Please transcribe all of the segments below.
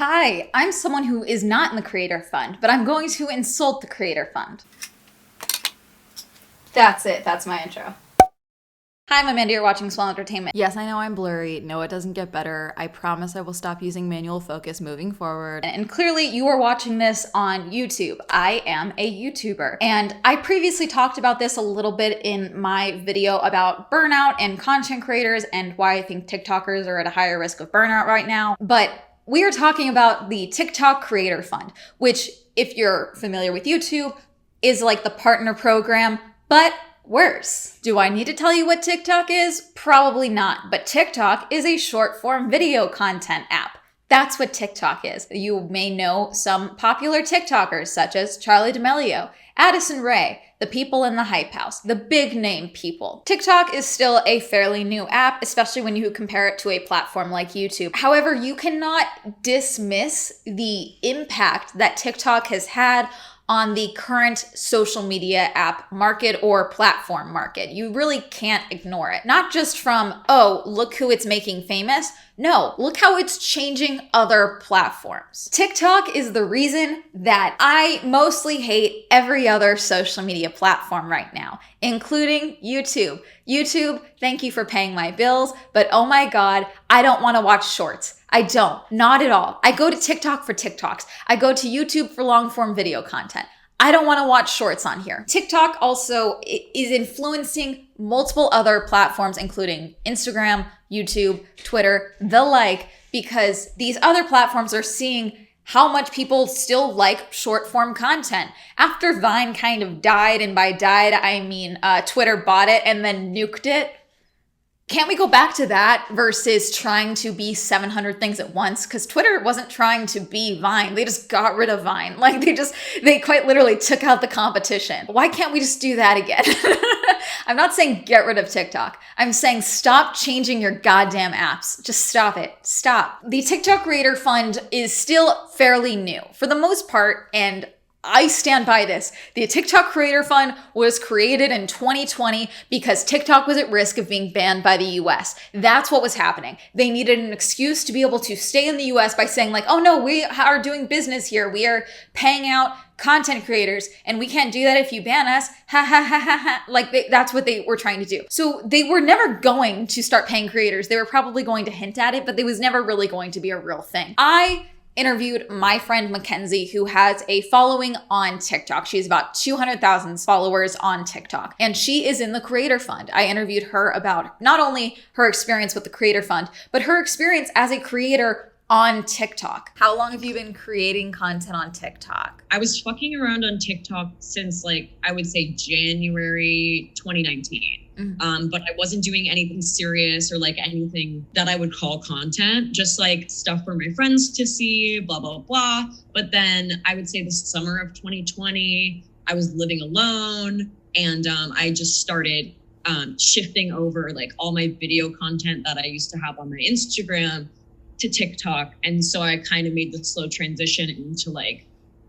Hi, I'm someone who is not in the Creator Fund, but I'm going to insult the Creator Fund. That's it. That's my intro. Hi, I'm Amanda. You're watching Swell Entertainment. Yes, I know I'm blurry. No, it doesn't get better. I promise I will stop using manual focus moving forward. And clearly you are watching this on YouTube. I am a YouTuber. And I previously talked about this a little bit in my video about burnout and content creators and why I think TikTokers are at a higher risk of burnout right now. But we are talking about the TikTok Creator Fund, which, if you're familiar with YouTube, is like the partner program, but worse. Do I need to tell you what TikTok is? Probably not, but TikTok is a short form video content app. That's what TikTok is. You may know some popular TikTokers such as Charli D'Amelio, Addison Rae, the people in the Hype House, the big name people. TikTok is still a fairly new app, especially when you compare it to a platform like YouTube. However, you cannot dismiss the impact that TikTok has had on the current social media app market or platform market. You really can't ignore it. Not just from, oh, look who it's making famous. No, look how it's changing other platforms. TikTok is the reason that I mostly hate every other social media platform right now, including YouTube. YouTube, thank you for paying my bills, but oh my God, I don't want to watch shorts. I don't, not at all. I go to TikTok for TikToks. I go to YouTube for long form video content. I don't want to watch shorts on here. TikTok also is influencing multiple other platforms, including Instagram, YouTube, Twitter, the like, because these other platforms are seeing how much people still like short form content. After Vine kind of died, and by died, I mean Twitter bought it and then nuked it. Can't we go back to that versus trying to be 700 things at once? Because Twitter wasn't trying to be Vine. They just got rid of Vine. Like they quite literally took out the competition. Why can't we just do that again? I'm not saying get rid of TikTok. I'm saying stop changing your goddamn apps. Just stop it. Stop. The TikTok Creator Fund is still fairly new for the most part, and I stand by this. The TikTok Creator Fund was created in 2020 because TikTok was at risk of being banned by the US. That's what was happening. They needed an excuse to be able to stay in the US by saying like, oh no, we are doing business here. We are paying out content creators and we can't do that if you ban us. Ha ha ha ha ha. Like that's what they were trying to do. So they were never going to start paying creators. They were probably going to hint at it, but it was never really going to be a real thing. I interviewed my friend Mackenzie, who has a following on TikTok. She has about 200,000 followers on TikTok, and she is in the Creator Fund. I interviewed her about not only her experience with the Creator Fund, but her experience as a creator on TikTok. How long have you been creating content on TikTok? I was fucking around on TikTok since I would say January 2019. But I wasn't doing anything serious or anything that I would call content, just stuff for my friends to see, blah, blah, blah. But then I would say the summer of 2020, I was living alone and I just started shifting over all my video content that I used to have on my Instagram to TikTok. And so I kind of made the slow transition into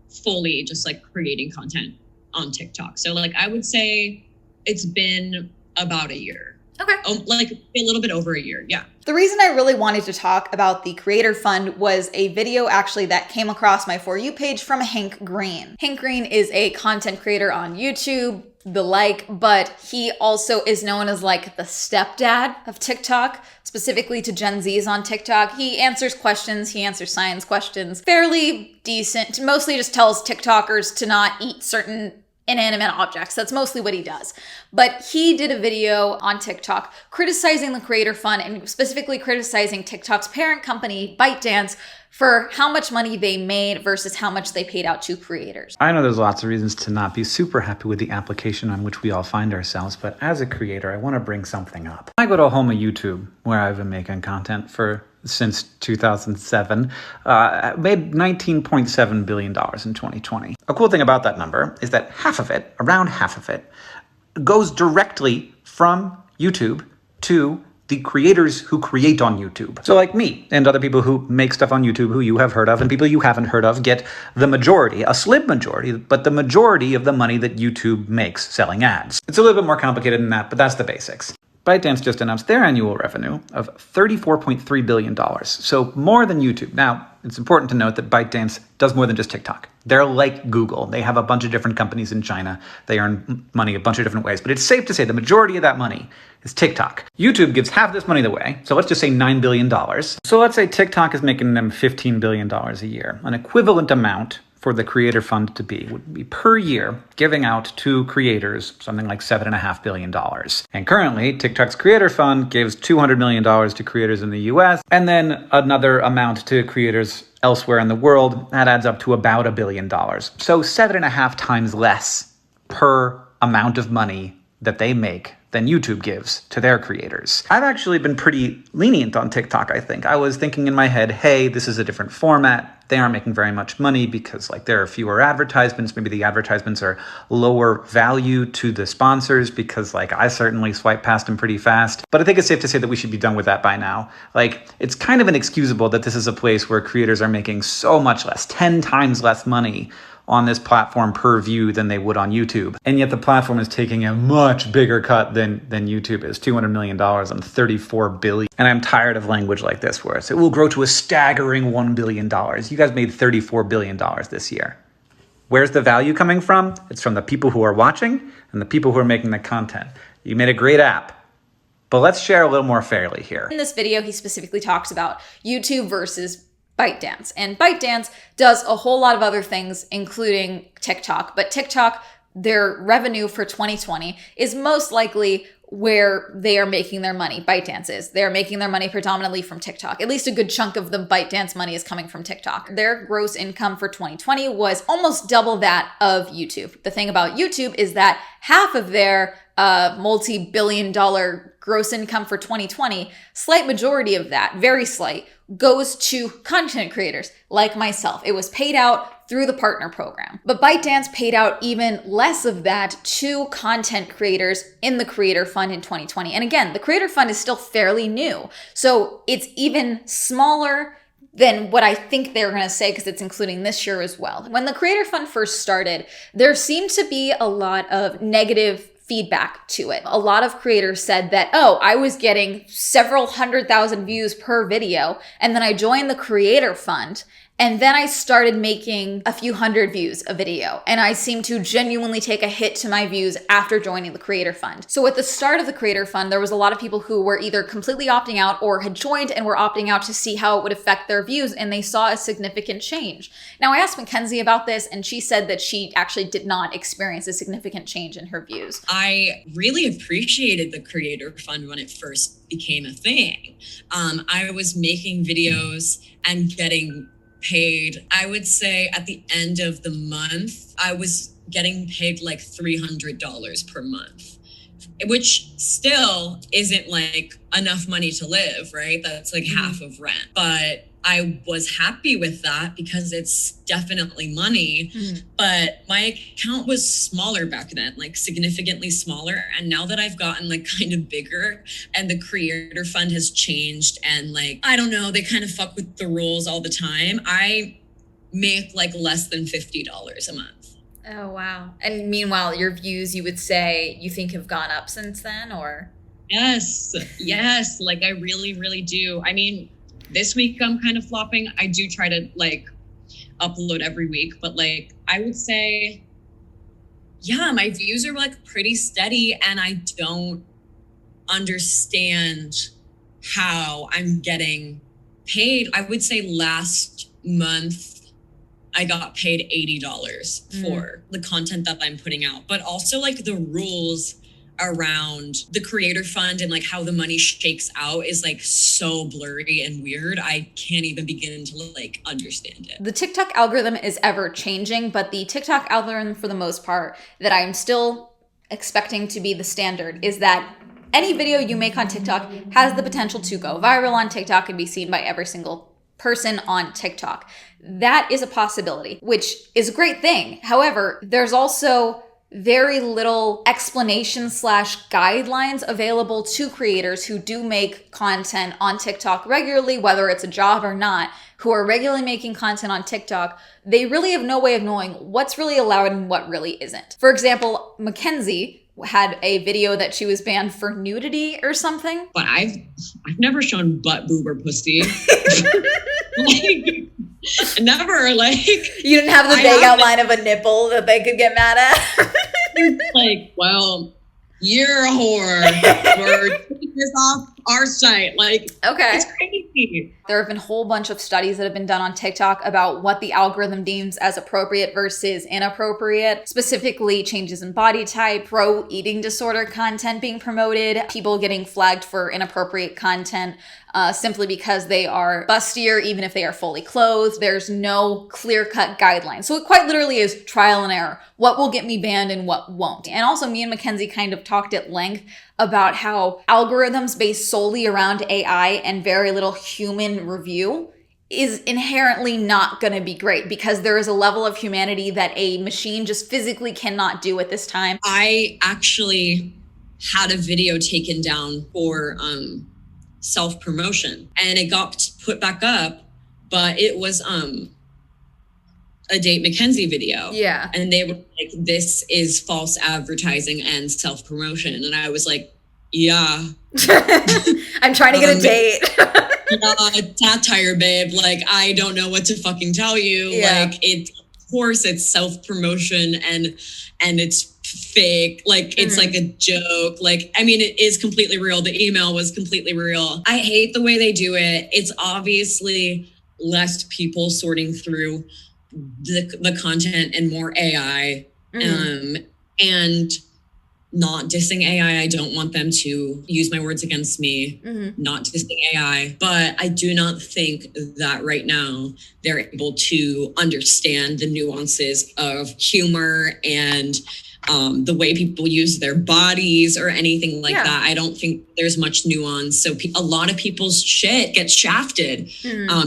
fully just creating content on TikTok. So I would say it's been about a year. Okay. A little bit over a year. Yeah. The reason I really wanted to talk about the Creator Fund was a video actually that came across my For You page from Hank Green. Hank Green is a content creator on YouTube, but he also is known as the stepdad of TikTok, specifically to Gen Zs on TikTok. He answers questions, he answers science questions, fairly decent, mostly just tells TikTokers to not eat certain inanimate objects. That's mostly what he does. But he did a video on TikTok criticizing the Creator Fund and specifically criticizing TikTok's parent company, ByteDance, for how much money they made versus how much they paid out to creators. I know there's lots of reasons to not be super happy with the application on which we all find ourselves, but as a creator, I want to bring something up. I go to home of YouTube, where I've been making content since 2007, made $19.7 billion in 2020. A cool thing about that number is that around half of it, goes directly from YouTube to the creators who create on YouTube. So me and other people who make stuff on YouTube who you have heard of and people you haven't heard of get the majority, a slim majority, but the majority of the money that YouTube makes selling ads. It's a little bit more complicated than that, but that's the basics. ByteDance just announced their annual revenue of $34.3 billion, so more than YouTube. Now, it's important to note that ByteDance does more than just TikTok. They're like Google. They have a bunch of different companies in China. They earn money a bunch of different ways, but it's safe to say the majority of that money is TikTok. YouTube gives half this money away, so let's just say $9 billion. So let's say TikTok is making them $15 billion a year. An equivalent amount for the creator fund to be would be per year giving out to creators something like $7.5 billion. And currently, TikTok's creator fund gives $200 million to creators in the US and then another amount to creators elsewhere in the world. That adds up to about $1 billion. So 7.5 times less per amount of money that they make than YouTube gives to their creators. I've actually been pretty lenient on TikTok, I think. I was thinking in my head, hey, this is a different format. They aren't making very much money because there are fewer advertisements. Maybe the advertisements are lower value to the sponsors because I certainly swipe past them pretty fast. But I think it's safe to say that we should be done with that by now. It's kind of inexcusable that this is a place where creators are making so much less, 10 times less money on this platform per view than they would on YouTube. And yet the platform is taking a much bigger cut than YouTube is, $200 million on $34 billion. And I'm tired of language like this where it will grow to a staggering $1 billion. You guys made $34 billion this year. Where's the value coming from? It's from the people who are watching and the people who are making the content. You made a great app, but let's share a little more fairly here. In this video, he specifically talks about YouTube versus ByteDance. And ByteDance does a whole lot of other things, including TikTok. But TikTok, their revenue for 2020 is most likely where they are making their money. ByteDance is. They're making their money predominantly from TikTok. At least a good chunk of the ByteDance money is coming from TikTok. Their gross income for 2020 was almost double that of YouTube. The thing about YouTube is that half of their multi-billion-dollar gross income for 2020, slight majority of that, very slight, goes to content creators like myself. It was paid out through the partner program. But ByteDance paid out even less of that to content creators in the Creator Fund in 2020. And again, the Creator Fund is still fairly new. So it's even smaller than what I think they're going to say because it's including this year as well. When the Creator Fund first started, there seemed to be a lot of negative feedback to it. A lot of creators said that, oh, I was getting several 100,000 views per video, and then I joined the Creator Fund, and then I started making a few hundred views a video, and I seemed to genuinely take a hit to my views after joining the Creator Fund. So at the start of the Creator Fund, there was a lot of people who were either completely opting out or had joined and were opting out to see how it would affect their views, and they saw a significant change. Now, I asked Mackenzie about this, and she said that she actually did not experience a significant change in her views. I really appreciated the Creator Fund when it first became a thing. I was making videos and getting paid. I would say at the end of the month, I was getting paid $300 per month, which still isn't enough money to live, right? That's half of rent. But I was happy with that because it's definitely money. But my account was smaller back then, significantly smaller. And now that I've gotten kind of bigger and the Creator Fund has changed and I don't know, they kind of fuck with the rules all the time. I make less than $50 a month. Oh, wow. And meanwhile, your views, you would say you think have gone up since then, or? Yes. I really, really do. I mean, this week I'm kind of flopping. I do try to upload every week, but I would say, yeah, my views are pretty steady and I don't understand how I'm getting paid. I would say last month I got paid $80 for the content that I'm putting out, but also the rules around the Creator Fund and how the money shakes out is so blurry and weird. I can't even begin to understand it. The TikTok algorithm is ever changing, but the TikTok algorithm for the most part that I'm still expecting to be the standard is that any video you make on TikTok has the potential to go viral on TikTok and be seen by every single person on TikTok. That is a possibility, which is a great thing. However, there's also very little explanation / guidelines available to creators who do make content on TikTok regularly, whether it's a job or not, who are regularly making content on TikTok. They really have no way of knowing what's really allowed and what really isn't. For example, Mackenzie had a video that she was banned for nudity or something. But I've never shown butt, boob, or pussy. Like, never. Like, you didn't have the vague outline of a nipple that they could get mad at. Like, well, you're a whore. We're taking this off our site. Like, okay, it's crazy. There have been a whole bunch of studies that have been done on TikTok about what the algorithm deems as appropriate versus inappropriate, specifically changes in body type, pro eating disorder content being promoted, people getting flagged for inappropriate content simply because they are bustier, even if they are fully clothed. There's no clear-cut guideline. So it quite literally is trial and error. What will get me banned and what won't? And also me and Mackenzie kind of talked at length about how algorithms based solely around AI and very little human review is inherently not going to be great because there is a level of humanity that a machine just physically cannot do at this time. I actually had a video taken down for self-promotion and it got put back up, but it was a Date Mackenzie video. Yeah. And they were like, this is false advertising and self-promotion. And I was like, yeah. I'm trying to get a date. Satire, babe. Like, I don't know what to fucking tell you. Yeah. Like, of course it's self-promotion and it's fake. Like, it's like a joke. Like, I mean, it is completely real. The email was completely real. I hate the way they do it. It's obviously less people sorting through the content and more AI. And not dissing AI. I don't want them to use my words against me. Not dissing AI. But I do not think that right now they're able to understand the nuances of humor and the way people use their bodies or anything like that. I don't think there's much nuance. So a lot of people's shit gets shafted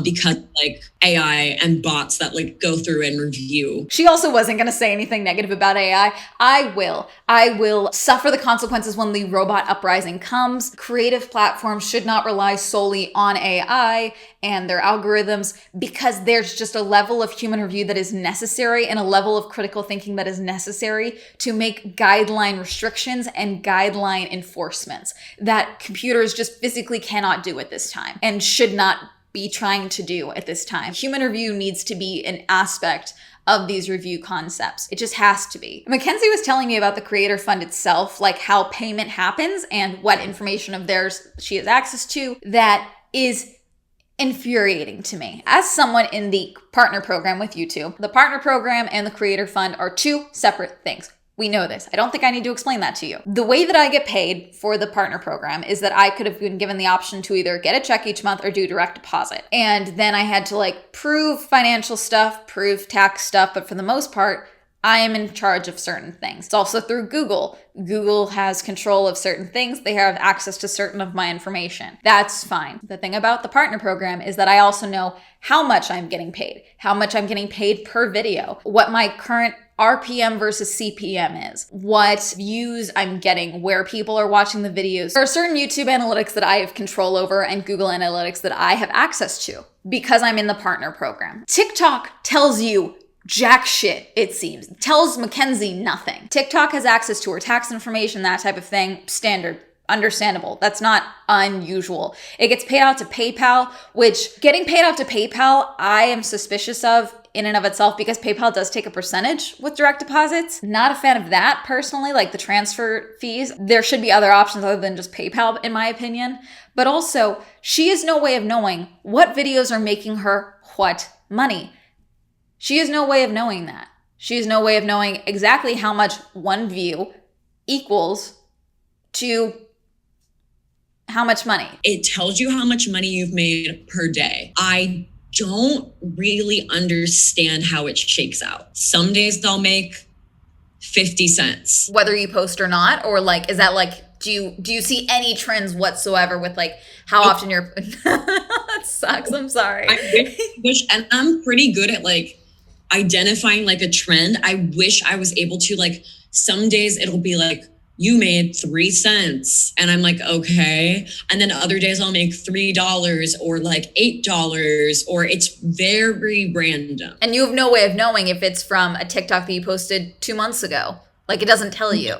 because like AI and bots that like go through and review. She also wasn't going to say anything negative about AI. I will suffer the consequences when the robot uprising comes. Creative platforms should not rely solely on AI and their algorithms because there's just a level of human review that is necessary and a level of critical thinking that is necessary to make guideline restrictions and guideline enforcements that computers just physically cannot do at this time and should not be trying to do at this time. Human review needs to be an aspect of these review concepts. It just has to be. Mackenzie was telling me about the Creator Fund itself, like how payment happens and what information of theirs she has access to that is infuriating to me. As someone in the partner program with YouTube, the partner program and the Creator Fund are two separate things. We know this. I don't think I need to explain that to you. The way that I get paid for the partner program is that I could have been given the option to either get a check each month or do direct deposit. And then I had to like prove financial stuff, prove tax stuff, but for the most part, I am in charge of certain things. It's also through Google. Google has control of certain things. They have access to certain of my information. That's fine. The thing about the partner program is that I also know how much I'm getting paid, how much I'm getting paid per video, what my current RPM versus CPM is, what views I'm getting, where people are watching the videos. There are certain YouTube analytics that I have control over and Google analytics that I have access to because I'm in the partner program. TikTok tells you jack shit, it seems. It tells Mackenzie nothing. TikTok has access to her tax information, that type of thing. Standard. Understandable. That's not unusual. It gets paid out to PayPal, which getting paid out to PayPal, I am suspicious of in and of itself because PayPal does take a percentage with direct deposits. Not a fan of that personally, like the transfer fees. There should be other options other than just PayPal in my opinion. But also, she has no way of knowing what videos are making her what money. She has no way of knowing that. She has no way of knowing exactly how much one view equals to how much money. It tells you how much money you've made per day. I don't really understand how it shakes out. Some days they'll make 50 cents. Whether you post or not, or like, is that like, do you see any trends whatsoever with like how often you're, that sucks, I'm sorry. I wish, and I'm pretty good at like identifying like a trend. I wish I was able to like, some days it'll be like, you made 3 cents. And I'm like, okay. And then other days I'll make $3 or like $8 or it's very random. And you have no way of knowing if it's from a TikTok that you posted 2 months ago. Like it doesn't tell you.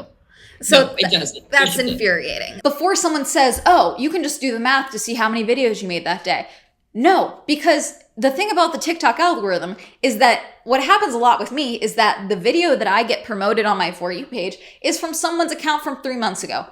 So no, it doesn't. That's infuriating. Before someone says, oh, you can just do the math to see how many videos you made that day. No, because the thing about the TikTok algorithm is that what happens a lot with me is that the video that I get promoted on my For You page is from someone's account from 3 months ago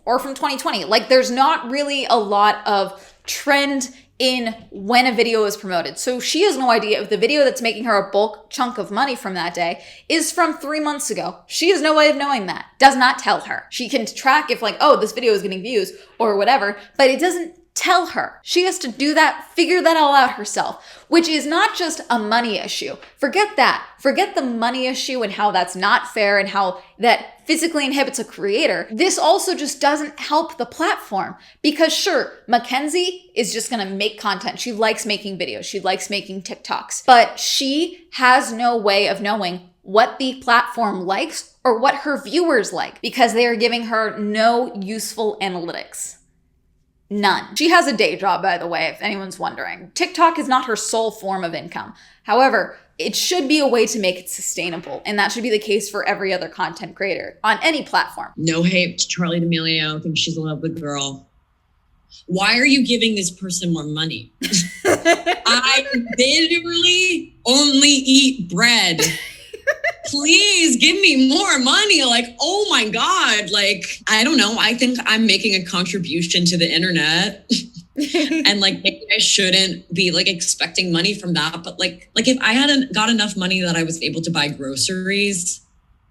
or from 2020. Like, there's not really a lot of trend in when a video is promoted. So she has no idea if the video that's making her a bulk chunk of money from that day is from 3 months ago. She has no way of knowing that. Does not tell her. She can track if like, oh, this video is getting views or whatever, but it doesn't tell her. She has to do that, figure that all out herself, which is not just a money issue. Forget that. Forget the money issue and how that's not fair and how that physically inhibits a creator. This also just doesn't help the platform because sure, Mackenzie is just going to make content. She likes making videos. She likes making TikToks, but she has no way of knowing what the platform likes or what her viewers like because they are giving her no useful analytics. None. She has a day job, by the way, if anyone's wondering. TikTok is not her sole form of income. However, it should be a way to make it sustainable, and that should be the case for every other content creator on any platform. No hate to Charlie D'Amelio. I think she's a lovely girl. Why are you giving this person more money? I literally only eat bread. Please give me more money. Like, oh my God. Like, I don't know. I think I'm making a contribution to the internet. And like, maybe I shouldn't be like expecting money from that. But like if I hadn't got enough money that I was able to buy groceries,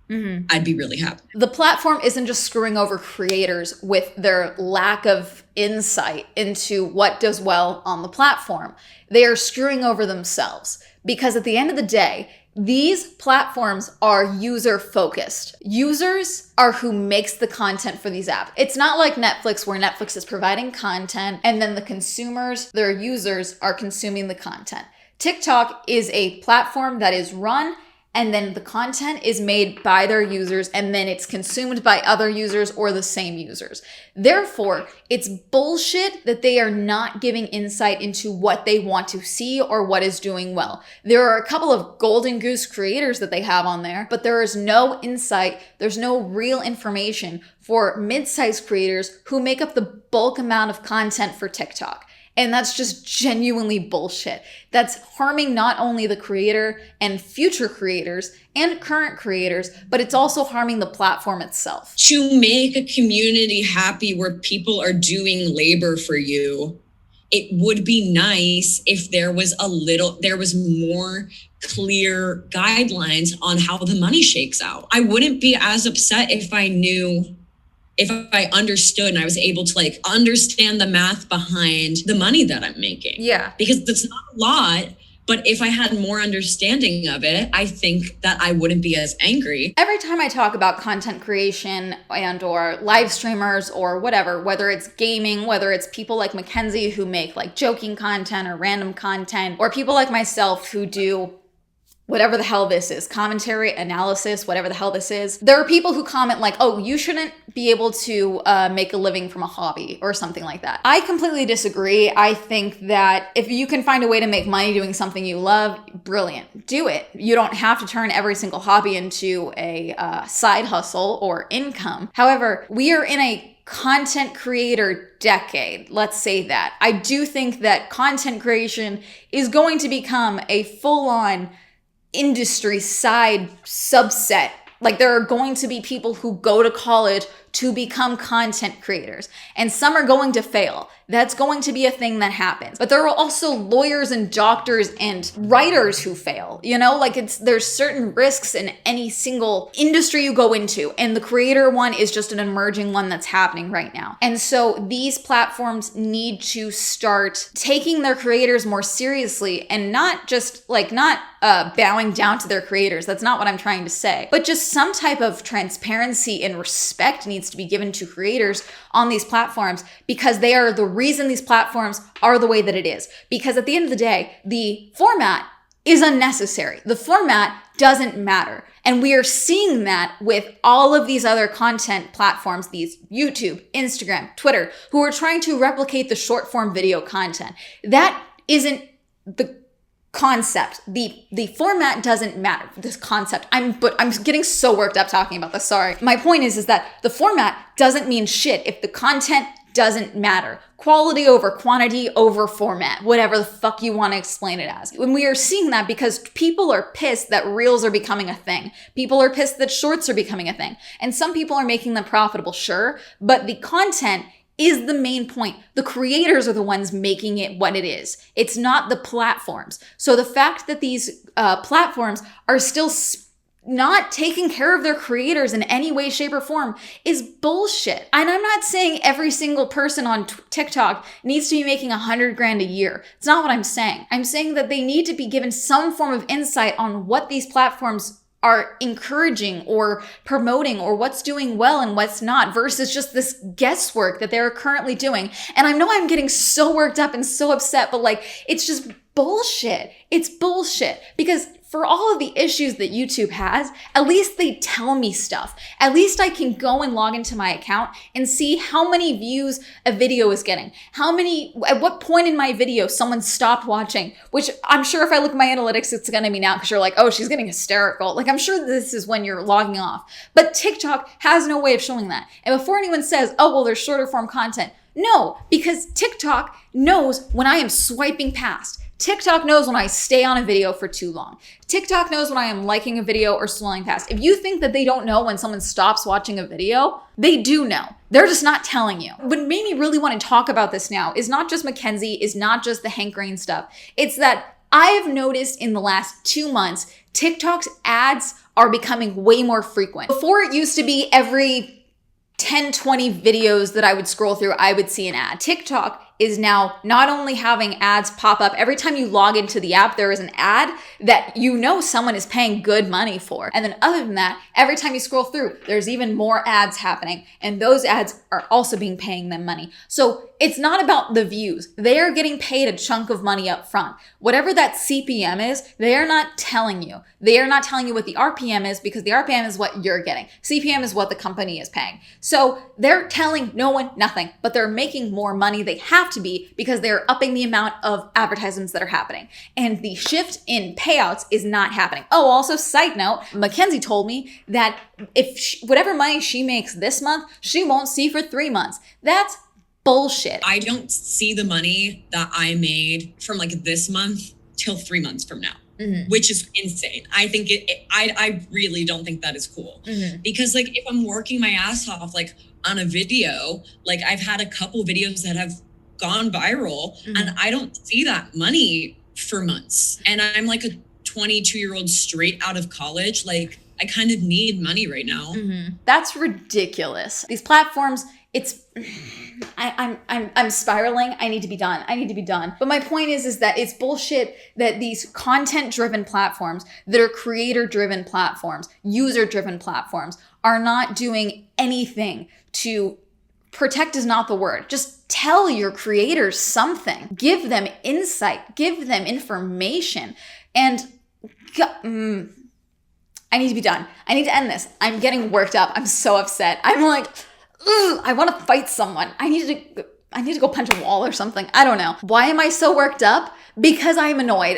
I'd be really happy. The platform isn't just screwing over creators with their lack of insight into what does well on the platform. They are screwing over themselves because at the end of the day, these platforms are user focused. Users are who makes the content for these apps. It's not like Netflix where Netflix is providing content and then the consumers, their users, are consuming the content. TikTok is a platform that is run and then the content is made by their users and then it's consumed by other users or the same users. Therefore, it's bullshit that they are not giving insight into what they want to see or what is doing well. There are a couple of golden goose creators that they have on there, but there is no insight, there's no real information for mid-sized creators who make up the bulk amount of content for TikTok. And that's just genuinely bullshit. That's harming not only the creator and future creators and current creators, but it's also harming the platform itself. To make a community happy where people are doing labor for you, it would be nice if there was more clear guidelines on how the money shakes out. I wouldn't be as upset if I understood and I was able to like understand the math behind the money that I'm making. Yeah. Because that's not a lot, but if I had more understanding of it, I think that I wouldn't be as angry. Every time I talk about content creation and or live streamers or whatever, whether it's gaming, whether it's people like Mackenzie who make like joking content or random content, or people like myself who do whatever the hell this is, commentary, analysis, whatever the hell this is. There are people who comment like, oh, you shouldn't be able to make a living from a hobby or something like that. I completely disagree. I think that if you can find a way to make money doing something you love, brilliant, do it. You don't have to turn every single hobby into a side hustle or income. However, we are in a content creator decade, let's say that. I do think that content creation is going to become a full-on industry side subset. Like there are going to be people who go to college to become content creators, and some are going to fail. That's going to be a thing that happens. But there are also lawyers and doctors and writers who fail, you know, like there's certain risks in any single industry you go into. And the creator one is just an emerging one that's happening right now. And so these platforms need to start taking their creators more seriously and not just bowing down to their creators. That's not what I'm trying to say, but just some type of transparency and respect needs to be given to creators on these platforms because they are the reason these platforms are the way that it is. Because at the end of the day, the format is unnecessary. The format doesn't matter. And we are seeing that with all of these other content platforms, these YouTube, Instagram, Twitter, who are trying to replicate the short form video content. That isn't the concept. The format doesn't matter. This concept. I'm getting so worked up talking about this. Sorry. My point is that the format doesn't mean shit if the content doesn't matter. Quality over quantity over format, whatever the fuck you want to explain it as. When we are seeing that because people are pissed that reels are becoming a thing. People are pissed that shorts are becoming a thing. And some people are making them profitable, sure, but the content is the main point. The creators are the ones making it what it is. It's not the platforms. So the fact that these platforms are still not taking care of their creators in any way, shape, or form is bullshit. And I'm not saying every single person on TikTok needs to be making $100 grand a year. It's not what I'm saying. I'm saying that they need to be given some form of insight on what these platforms are encouraging or promoting or what's doing well and what's not versus just this guesswork that they're currently doing. And I know I'm getting so worked up and so upset, but like, it's just bullshit. It's bullshit because for all of the issues that YouTube has, at least they tell me stuff. At least I can go and log into my account and see how many views a video is getting. At what point in my video someone stopped watching, which I'm sure if I look at my analytics, it's gonna be now because you're like, oh, she's getting hysterical. Like I'm sure this is when you're logging off. But TikTok has no way of showing that. And before anyone says, oh, well, there's shorter form content. No, because TikTok knows when I am swiping past. TikTok knows when I stay on a video for too long. TikTok knows when I am liking a video or scrolling past. If you think that they don't know when someone stops watching a video, they do know. They're just not telling you. What made me really want to talk about this now is not just Mackenzie, is not just the Hank Green stuff. It's that I have noticed in the last 2 months, TikTok's ads are becoming way more frequent. Before it used to be every 10, 20 videos that I would scroll through, I would see an ad. TikTok is now not only having ads pop up every time you log into the app, there is an ad that you know someone is paying good money for. And then other than that, every time you scroll through, there's even more ads happening. And those ads are also paying them money. So it's not about the views. They are getting paid a chunk of money up front. Whatever that CPM is, they are not telling you. They are not telling you what the RPM is because the RPM is what you're getting. CPM is what the company is paying. So they're telling no one nothing, but they're making more money. They have to be because they're upping the amount of advertisements that are happening. And the shift in payouts is not happening. Oh, also side note, Mackenzie told me that if whatever money she makes this month, she won't see for 3 months. That's bullshit. I don't see the money that I made from like this month till 3 months from now. Mm-hmm. Which is insane. I think I really don't think that is cool. Mm-hmm. Because like if I'm working my ass off like on a video, like I've had a couple videos that have gone viral, mm-hmm. and I don't see that money for months. And I'm like a 22-year-old straight out of college. Like I kind of need money right now. Mm-hmm. That's ridiculous. These platforms, I'm spiraling. I need to be done. But my point is that it's bullshit that these content-driven platforms that are creator-driven platforms, user-driven platforms are not doing anything to protect is not the word. Just tell your creators something. Give them insight. Give them information. And I need to be done. I need to end this. I'm getting worked up. I'm so upset. I'm like, I want to fight someone. I need to go punch a wall or something. I don't know. Why am I so worked up? Because I'm annoyed.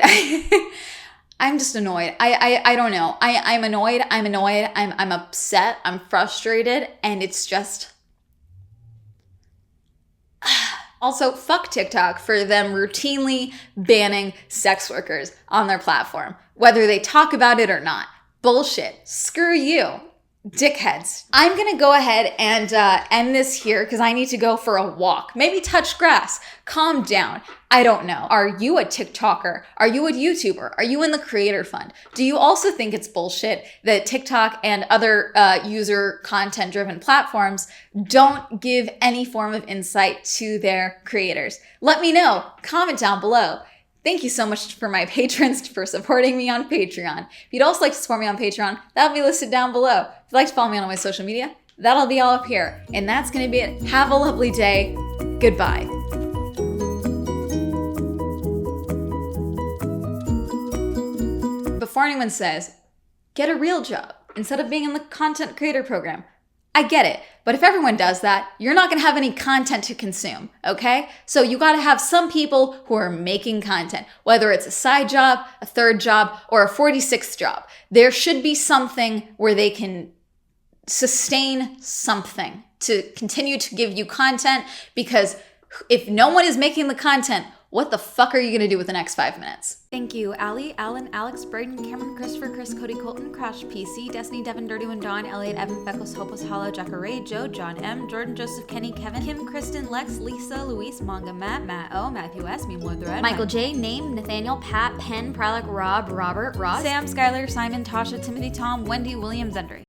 I'm just annoyed. I don't know. I'm annoyed. I'm upset. I'm frustrated. And it's just... Also, fuck TikTok for them routinely banning sex workers on their platform, whether they talk about it or not. Bullshit. Screw you. Dickheads. I'm gonna go ahead and end this here because I need to go for a walk. Maybe touch grass. Calm down. I don't know. Are you a TikToker? Are you a YouTuber? Are you in the creator fund? Do you also think it's bullshit that TikTok and other user content driven platforms don't give any form of insight to their creators? Let me know. Comment down below. Thank you so much for my patrons for supporting me on Patreon. If you'd also like to support me on Patreon, that'll be listed down below. If you'd like to follow me on all my social media, that'll be all up here. And that's going to be it. Have a lovely day. Goodbye. Before anyone says, get a real job instead of being in the content creator program, I get it. But if everyone does that, you're not going to have any content to consume, okay? So you got to have some people who are making content, whether it's a side job, a third job, or a 46th job. There should be something where they can sustain something to continue to give you content, because if no one is making the content, what the fuck are you gonna do with the next 5 minutes? Thank you, Allie, Alan, Alex, Braden, Cameron, Christopher, Chris, Cody, Colton, Crash, PC, Destiny, Devin, Dirty One, Dawn, Elliot, Evan, Feckles, Hopeless, Hollow, Jacka Ray, Joe, John M, Jordan, Joseph, Kenny, Kevin, Kim, Kristen, Lex, Lisa, Luis, Manga, Matt O, Matthew S, Me More Thread, Michael J, Name, Nathaniel, Pat, Penn, Prolic, Rob, Robert, Ross, Sam, Skylar, Simon, Tasha, Timothy, Tom, Wendy, William, Zendry.